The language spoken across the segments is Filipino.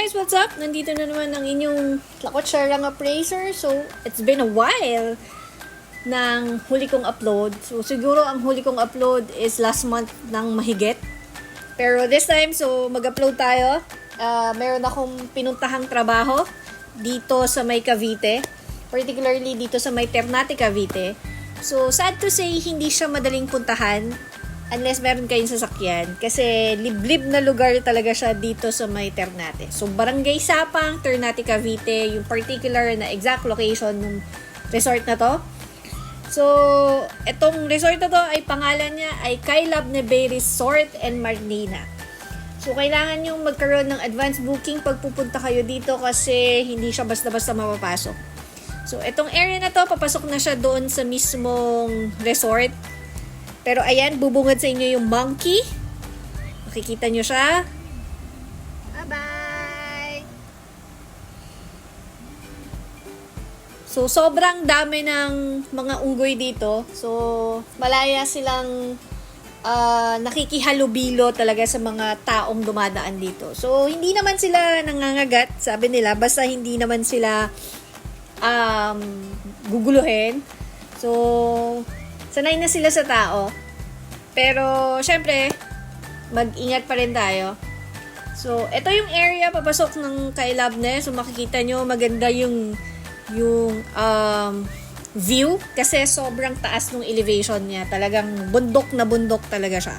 guys, what's up? Nandito na naman ang inyong Lakot-Sharang Appraiser. So, it's been a while nang huli kong upload. So, siguro ang huli kong upload is last month ng mahigit. Pero this time, so mag-upload tayo. Meron akong pinuntahang trabaho dito sa may Cavite. Particularly dito sa may Ternate, Cavite. So, sad to say, hindi siya madaling puntahan unless meron kayong sasakyan. Kasi liblib na lugar talaga siya dito sa may Ternate. So, Barangay Sapang, Ternate, Cavite, yung particular na exact location ng resort na to. So, itong resort na to ay pangalan niya ay Kailabne Bay Resort and Marina. So, kailangan yung magkaroon ng advance booking pag pupunta kayo dito kasi hindi siya basta-basta mapapasok. So, itong area na to, papasok na siya doon sa mismong resort. Pero ayan, bubungad sa inyo yung monkey. Makikita nyo siya. Bye-bye! So, sobrang dami ng mga unggoy dito. So, malaya silang nakikihalubilo talaga sa mga taong dumadaan dito. So, hindi naman sila nangangagat, sabi nila. Basta hindi naman sila guguluhin. So, sanay na sila sa tao. Pero, syempre, mag-ingat pa rin tayo. So, ito yung area papasok ng Kailabne. So, makikita nyo, maganda yung view. Kasi sobrang taas ng elevation niya. Talagang bundok na bundok talaga siya.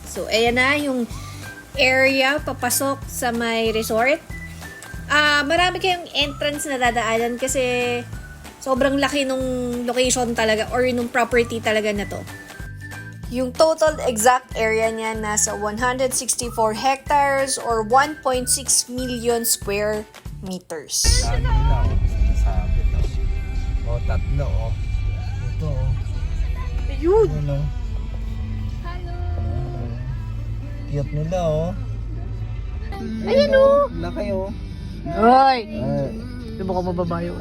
So, ayan na yung area papasok sa may resort. Marami kayong entrance na dadaanan kasi sobrang laki nung location talaga or nung property talaga na to. Yung total exact area niya nasa 164 hectares or 1.6 million square meters. Sabi na, sinasabi na. O, tatlo, o. Ito, o. Ayun! Ano? Hello! Cute nila, o. Ayan o! Laki, o. Hoy! Ay. Di ba ka mababayo?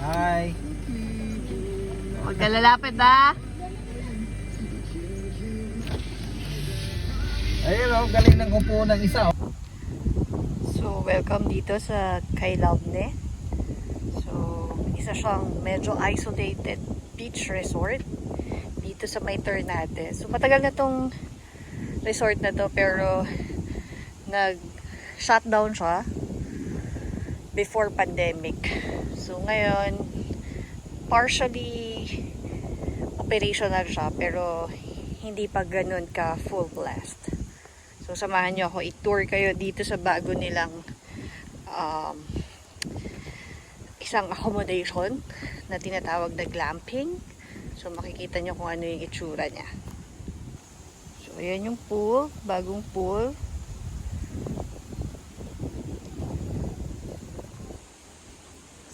Hi! Huwag ka lalapit ha! Ayun, o. Galing ng upo ng isa, o. So, welcome dito sa Kailabne. So, isa siyang medyo isolated beach resort dito sa may Ternate. So, matagal na tong resort na to pero nag-shutdown siya before pandemic. So, ngayon, partially operational siya pero hindi pa ganun ka full blast. So, samahan nyo ako i-tour kayo dito sa bago nilang isang accommodation na tinatawag na glamping. So, makikita nyo kung ano yung itsura niya. So, ayan yung pool, bagong pool.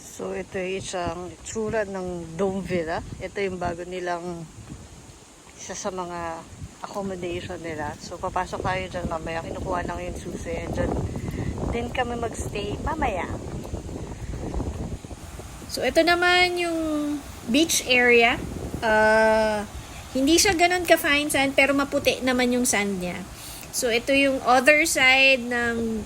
So, ito yung isang itsura ng Dome Villa. Ito yung bago nilang isa sa mga accommodation nila. So, papasok tayo dyan mamaya. Kinukuha lang yung susi. Dyan din kami magstay mamaya. So, ito naman yung beach area. Hindi siya ganun ka-fine sand, pero maputi naman yung sand niya. So, ito yung other side ng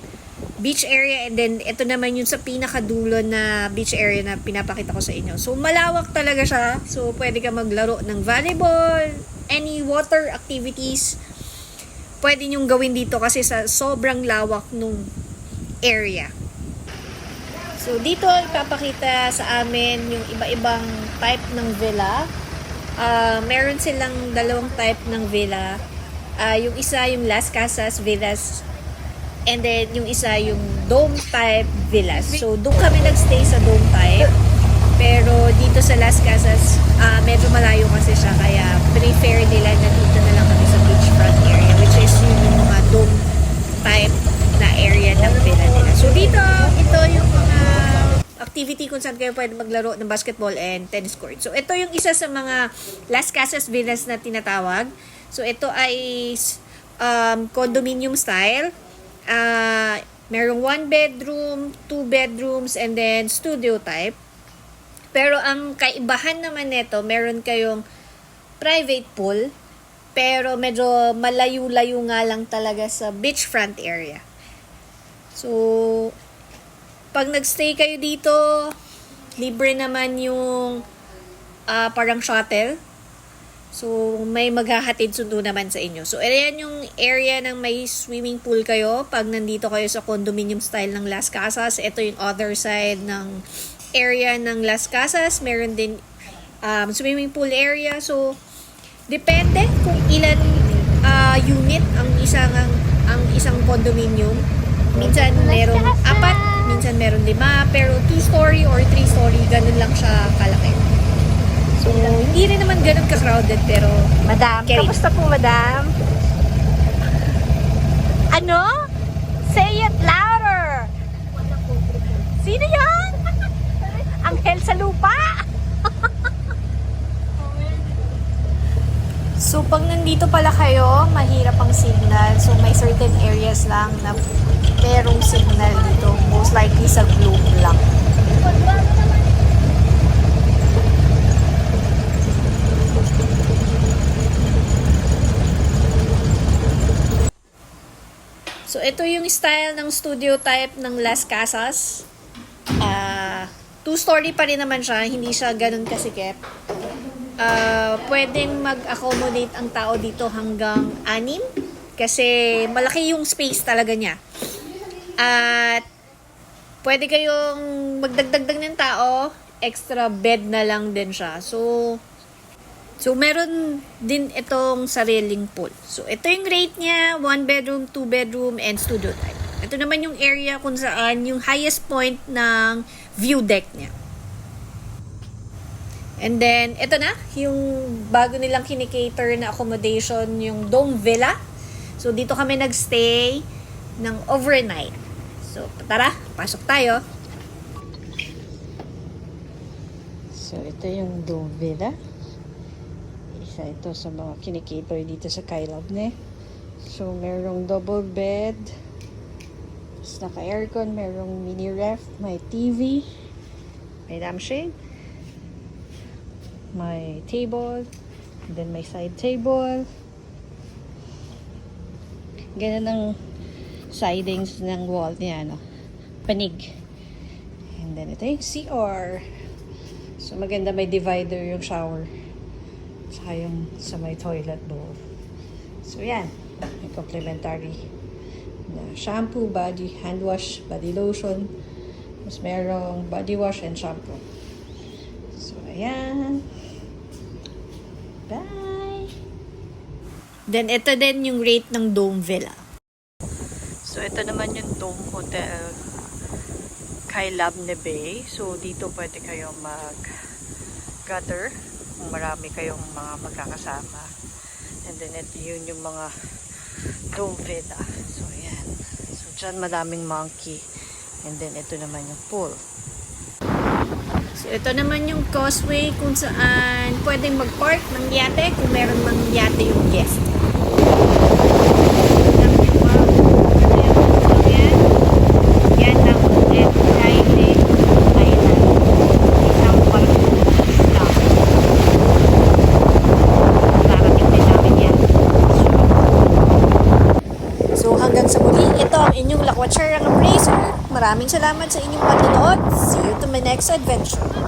beach area. And then, ito naman yung sa pinakadulo na beach area na pinapakita ko sa inyo. So, malawak talaga siya. So, pwede ka maglaro ng volleyball, any water activities, pwede nyong gawin dito kasi sa sobrang lawak nung area. So, dito ipapakita sa amin yung iba-ibang type ng villa. Meron silang dalawang type ng villa. Yung isa yung Las Casas Villas and then yung isa yung dome type villas. So, doon kami nagstay sa dome type. Pero dito sa Las Casas, medyo malayo kasi siya. Kaya prefer nila na dito na lang kami sa beachfront area. Which is yung mga dome type na area ng villa nila. So dito, ito yung mga activity kung saan kayo pwede maglaro ng basketball and tennis court. So ito yung isa sa mga Las Casas villas na tinatawag. So ito ay condominium style. Merong 1 bedroom, 2 bedrooms, and then studio type. Pero ang kaibahan naman nito, meron kayong private pool pero medyo malayo-layo nga lang talaga sa beachfront area. So, pag nagstay kayo dito, libre naman yung parang shuttle. So, may maghahatid sundo naman sa inyo. So, ayan yung area ng may swimming pool kayo. Pag nandito kayo sa condominium style ng Las Casas, ito yung other side ng area ng Las Casas. Meron din swimming pool area. So, depende kung ilan unit ang isang condominium. Minsan meron 4, minsan meron 5, pero 2-story or 3-story, ganun lang siya kalaki. So, hindi rin naman ganun ka-crowded, pero... Madam, Okay. kamusta po, madam? Ano? Say it louder! Sino yan? Anghel sa lupa! So, pag nandito pala kayo, mahirap ang signal. So, may certain areas lang na merong signal dito. Most likely sa Globe lang. So, ito yung style ng studio type ng Las Casas. 2-story pa rin naman siya. Hindi siya ganun kasikip. Pwedeng mag-accommodate ang tao dito hanggang 6 kasi malaki yung space talaga niya. At pwede kayong magdagdag ng tao, extra bed na lang din siya. So meron din itong sariling pool. So ito yung rate niya, 1 bedroom, 2 bedroom, and studio type. Ito naman yung area kung saan yung highest point ng view deck niya. And then, ito na, yung bago nilang kinikater na accommodation, yung Dome Villa. So, dito kami nagstay ng overnight. So, tara, pasok tayo. So, ito yung Dome Villa. Isa ito sa mga kinikater dito sa Kailabne. So, merong double bed. Tapos naka-aircon, merong mini ref, may TV, may lampshade, may table, and then may side table. Ganun ang sidings ng wall niya, no? Panig. And then ito yung CR. So maganda, may divider yung shower. Saka yung sa may toilet bowl. So yan, may complimentary na shampoo, body, hand wash, body lotion. Mas merong body wash and shampoo. So ayan. Bye! Then, ito din yung rate ng Dome Villa. So, ito naman yung Dome Hotel Kailabne Bay. So, dito pwede kayong mag-gather kung marami kayong mga magkakasama. And then, ito yun yung mga Dome Villa. So, ayan. So, dyan madaming monkey. And then, ito naman yung pool. So, ito naman yung causeway kung saan pwedeng mag-park ng yate kung meron mang yate yung guest. Yan ang Hotel Kailabne Island. Isang barko lang. Narating din namin yan. So, hanggang sa muli, ito ang inyong lakwatsyarang Razor. Maraming salamat sa inyong panonood. See you to my next adventure.